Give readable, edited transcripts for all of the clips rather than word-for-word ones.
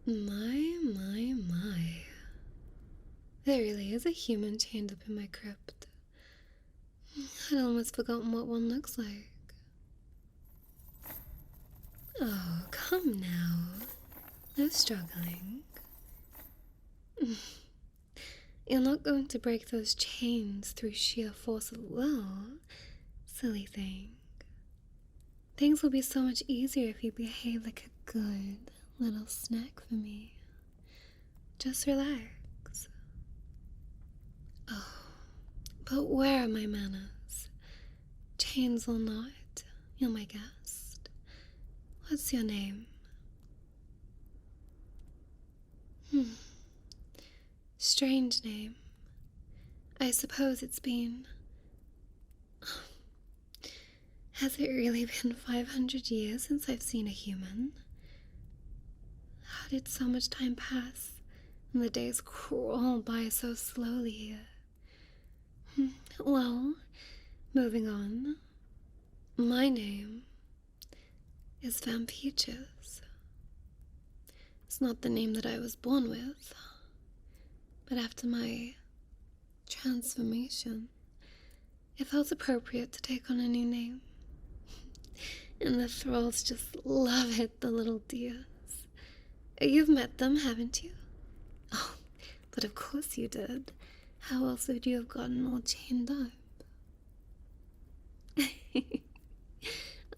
My. There really is a human chained up in my crypt. I'd almost forgotten what one looks like. Oh, come now. No struggling. You're not going to break those chains through sheer force of will, silly thing. Things will be so much easier if you behave like a good little snack for me. Just relax. Oh, but where are my manners? Chains or not, you're my guest. What's your name? Strange name. I suppose it's been... Has it really been 500 years since I've seen a human? How did so much time pass, and the days crawl by so slowly here? Well, moving on. My name is Vampeaches. It's not the name that I was born with, but after my transformation, it felt appropriate to take on a new name. And the thralls just love it, the little dears. You've met them, haven't you? Oh, but of course you did. How else would you have gotten all chained up?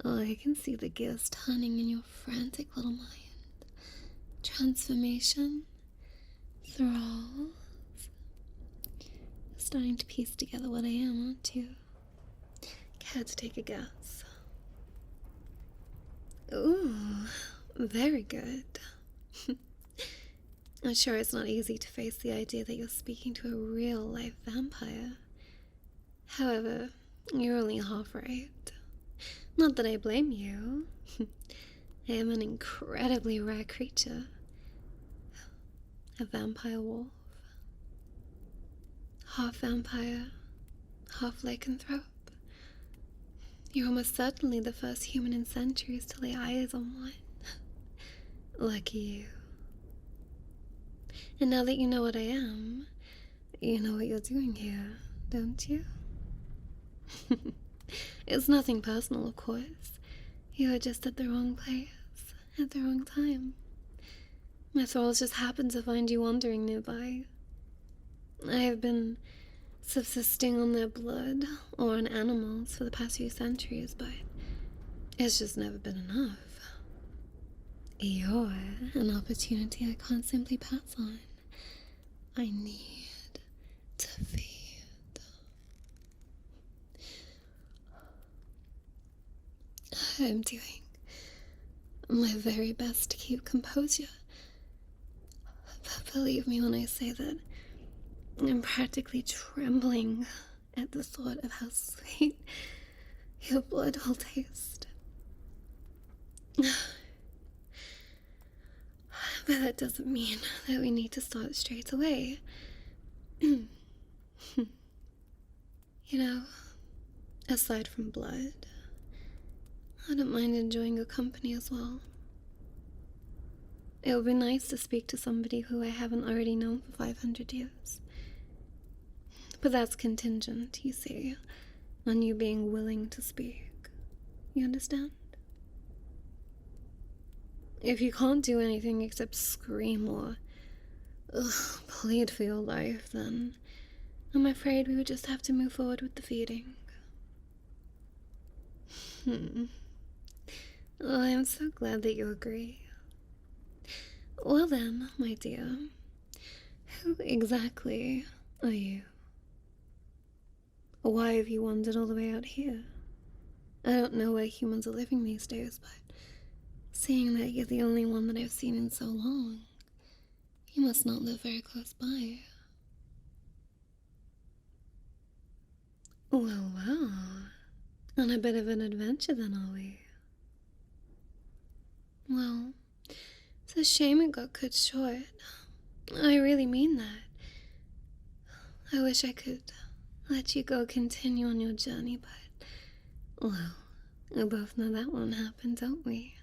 Oh, I can see the gears turning in your frantic little mind. Transformation, thralls. Starting to piece together what I am, aren't you? Care to take a guess? Ooh, very good. I'm sure it's not easy to face the idea that you're speaking to a real-life vampire. However, you're only half right. Not that I blame you. I am an incredibly rare creature. A vampire wolf. Half vampire, half lycanthrope. You're almost certainly the first human in centuries to lay eyes on one. Lucky you. And now that you know what I am, you know what you're doing here, don't you? It's nothing personal, of course. You are just at the wrong place, at the wrong time. My thralls just happened to find you wandering nearby. I have been subsisting on their blood or on animals for the past few centuries, but it's just never been enough. You're an opportunity I can't simply pass on. I need to feed. I'm doing my very best to keep composure. But believe me when I say that I'm practically trembling at the thought of how sweet your blood will taste. But that doesn't mean that we need to start straight away. You know, aside from blood, I don't mind enjoying your company as well. It would be nice to speak to somebody who I haven't already known for 500 years. But that's contingent, you see, on you being willing to speak. You understand? If you can't do anything except scream or plead for your life, then I'm afraid we would just have to move forward with the feeding. Oh, I'm so glad that you agree. Well then, my dear, who exactly are you? Why have you wandered all the way out here? I don't know where humans are living these days, but seeing that you're the only one that I've seen in so long, you must not live very close by. Well, on a bit of an adventure then, are we? Well, it's a shame it got cut short. I really mean that. I wish I could let you go continue on your journey, but, well, we both know that won't happen, don't we?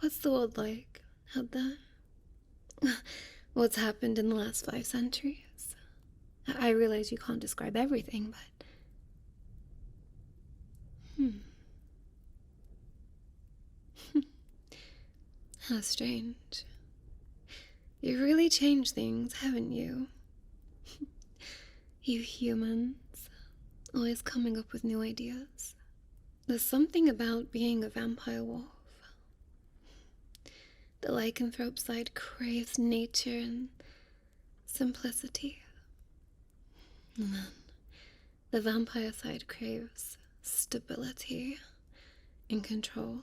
What's the world like out there? What's happened in the last 5 centuries? I realize you can't describe everything, but... How strange. You've really changed things, haven't you? You humans, always coming up with new ideas. There's something about being a vampire wolf. The lycanthrope side craves nature and simplicity. And then the vampire side craves stability and control.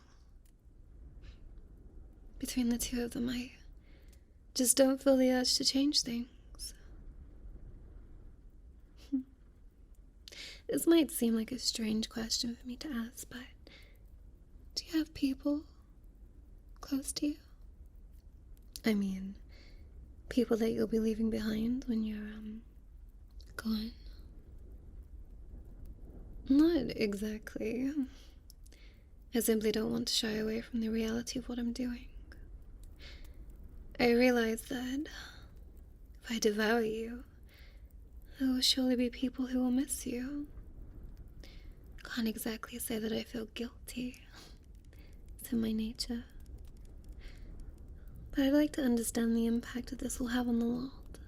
Between the two of them, I just don't feel the urge to change things. This might seem like a strange question for me to ask, but do you have people close to you? I mean, people that you'll be leaving behind when you're, gone? Not exactly. I simply don't want to shy away from the reality of what I'm doing. I realize that if I devour you, there will surely be people who will miss you. Can't exactly say that I feel guilty. It's in my nature. But I'd like to understand the impact that this will have on the world,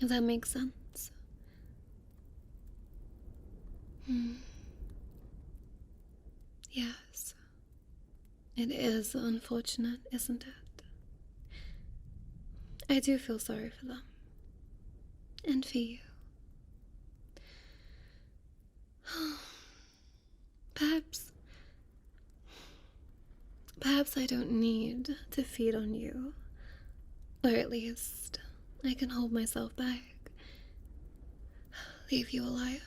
if that makes sense. Yes. It is unfortunate, isn't it? I do feel sorry for them. And for you. Perhaps I don't need to feed on you. Or at least, I can hold myself back. Leave you alive.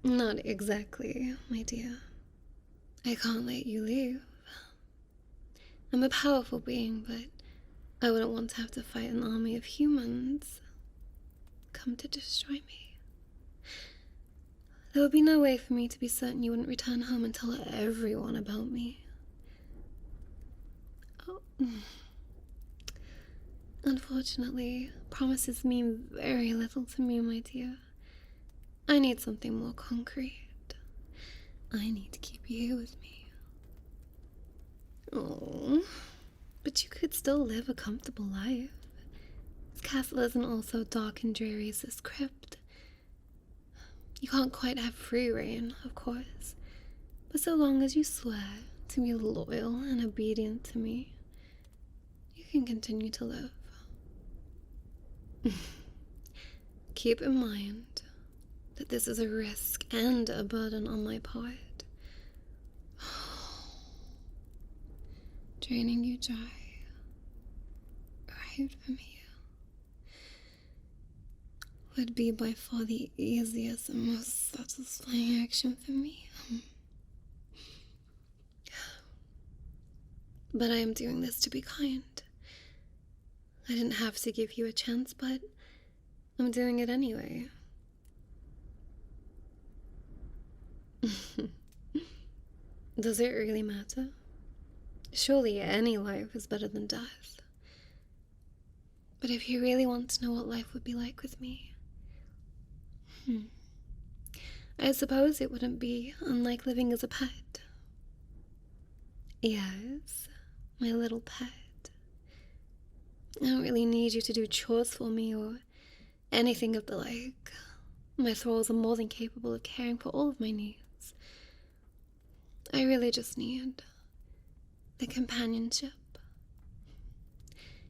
Not exactly, my dear. I can't let you leave. I'm a powerful being, but I wouldn't want to have to fight an army of humans come to destroy me. There would be no way for me to be certain you wouldn't return home and tell everyone about me. Oh. Unfortunately, promises mean very little to me, my dear. I need something more concrete. I need to keep you here with me. Oh, but you could still live a comfortable life. This castle isn't all so dark and dreary as this crypt. You can't quite have free reign, of course, but so long as you swear to be loyal and obedient to me, you can continue to live. Keep in mind that this is a risk and a burden on my part. Draining you dry, right from here, would be by far the easiest and most satisfying action for me. But I am doing this to be kind. I didn't have to give you a chance, but I'm doing it anyway. Does it really matter? Surely any life is better than death. But if you really want to know what life would be like with me, I suppose it wouldn't be unlike living as a pet. Yes, my little pet. I don't really need you to do chores for me or anything of the like. My thralls are more than capable of caring for all of my needs. I really just need the companionship.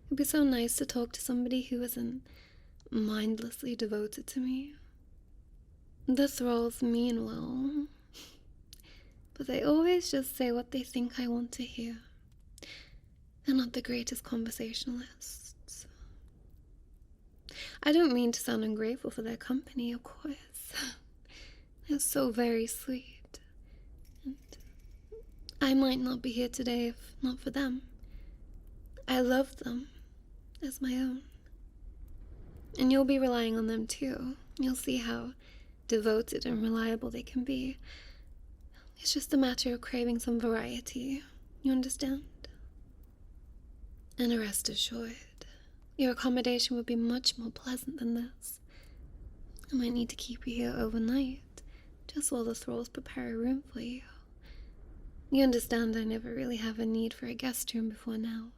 It'd be so nice to talk to somebody who isn't mindlessly devoted to me. The thralls mean well, but they always just say what they think I want to hear. They're not the greatest conversationalists. I don't mean to sound ungrateful for their company, of course. They're so very sweet. And I might not be here today if not for them. I love them as my own. And you'll be relying on them too. You'll see how devoted and reliable they can be. It's just a matter of craving some variety. You understand? And rest assured, your accommodation would be much more pleasant than this. I might need to keep you here overnight, just while the thralls prepare a room for you. You understand I never really have a need for a guest room before now,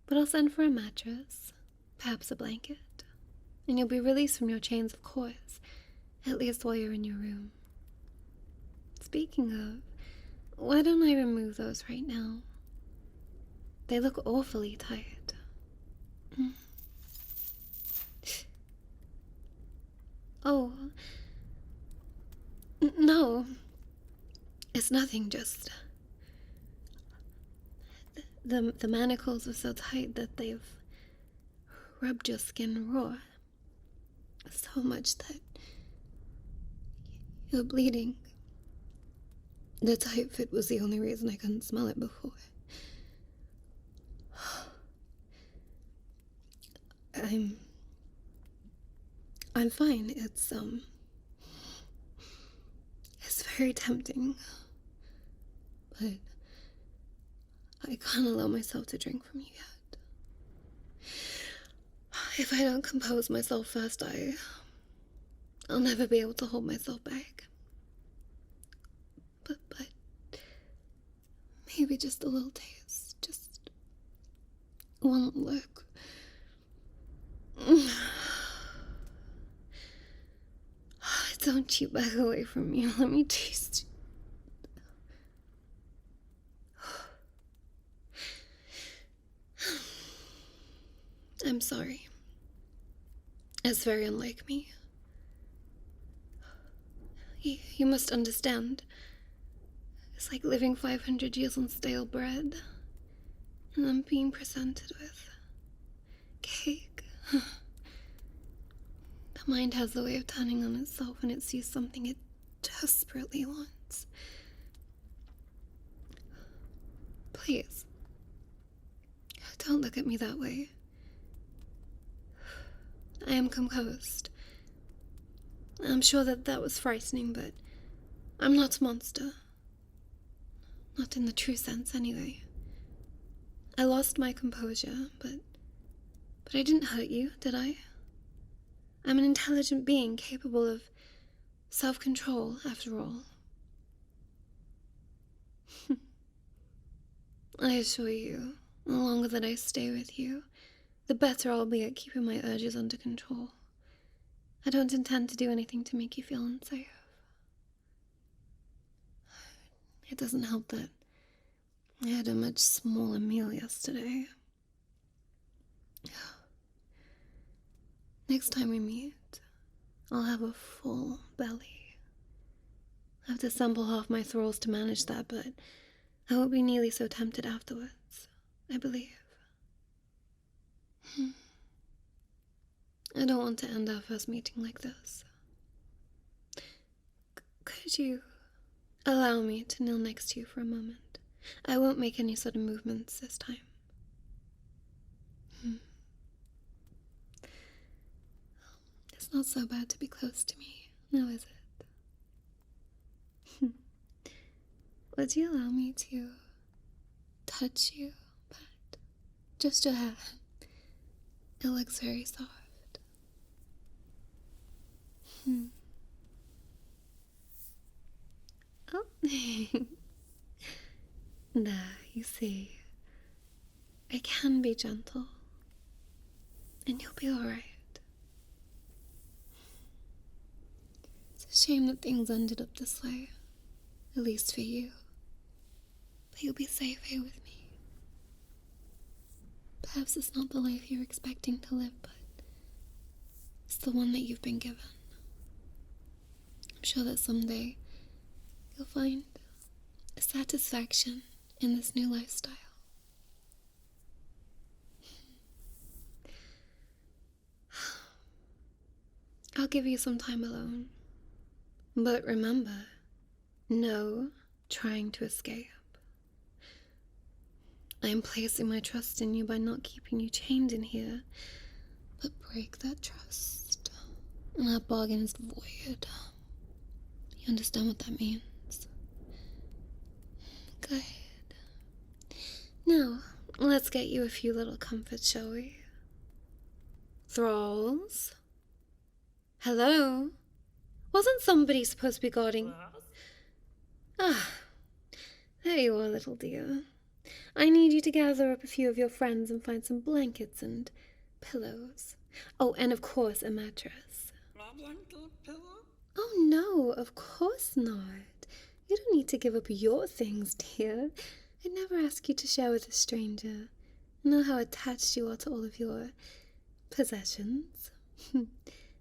but I'll send for a mattress, perhaps a blanket, and you'll be released from your chains, of course, at least while you're in your room. Speaking of, why don't I remove those right now? They look awfully tight. Oh, no, it's nothing, just the manacles are so tight that they've rubbed your skin raw. So much that you're bleeding. The tight fit was the only reason I couldn't smell it before. I'm fine. It's very tempting. But I can't allow myself to drink from you yet. If I don't compose myself first, I'll never be able to hold myself back. But maybe just a little taste, just one look. Don't you back away from me. Let me taste you. I'm sorry. It's very unlike me. You must understand. It's like living 500 years on stale bread, and then being presented with cake. The mind has a way of turning on itself when it sees something it desperately wants. Please, don't look at me that way. I am composed. I'm sure that was frightening, but I'm not a monster. Not in the true sense, anyway. I lost my composure, but I didn't hurt you, did I? I'm an intelligent being capable of self-control, after all. I assure you, the longer that I stay with you, the better I'll be at keeping my urges under control. I don't intend to do anything to make you feel unsafe. It doesn't help that I had a much smaller meal yesterday. Next time we meet, I'll have a full belly. I have to sample half my thralls to manage that, but I won't be nearly so tempted afterwards, I believe. I don't want to end our first meeting like this. Could you allow me to kneel next to you for a moment? I won't make any sort of movements this time. It's not so bad to be close to me, now is it? Would you allow me to touch you, but just your hair? It looks very soft. Oh, there, you see, I can be gentle, and you'll be alright. It's a shame that things ended up this way, at least for you, but you'll be safe here with me. Perhaps it's not the life you're expecting to live, but it's the one that you've been given. I'm sure that someday you'll find a satisfaction in this new lifestyle. I'll give you some time alone. But remember, no trying to escape. I am placing my trust in you by not keeping you chained in here. But break that trust, and our bargain is void. You understand what that means? Good. Now, let's get you a few little comforts, shall we? Thralls? Hello? Wasn't somebody supposed to be guarding? Ah, there you are, little dear. I need you to gather up a few of your friends and find some blankets and pillows. Oh, and of course, a mattress. Oh, no, of course not. You don't need to give up your things, dear. I'd never ask you to share with a stranger. I know how attached you are to all of your possessions.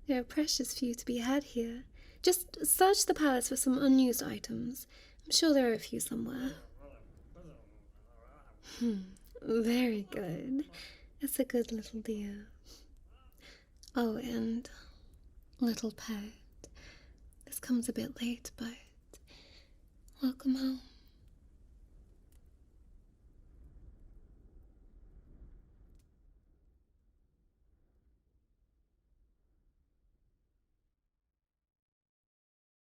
There are precious few to be had here. Just search the palace for some unused items. I'm sure there are a few somewhere. Very good. That's a good little dear. Oh, and little pet. This comes a bit late, but welcome home.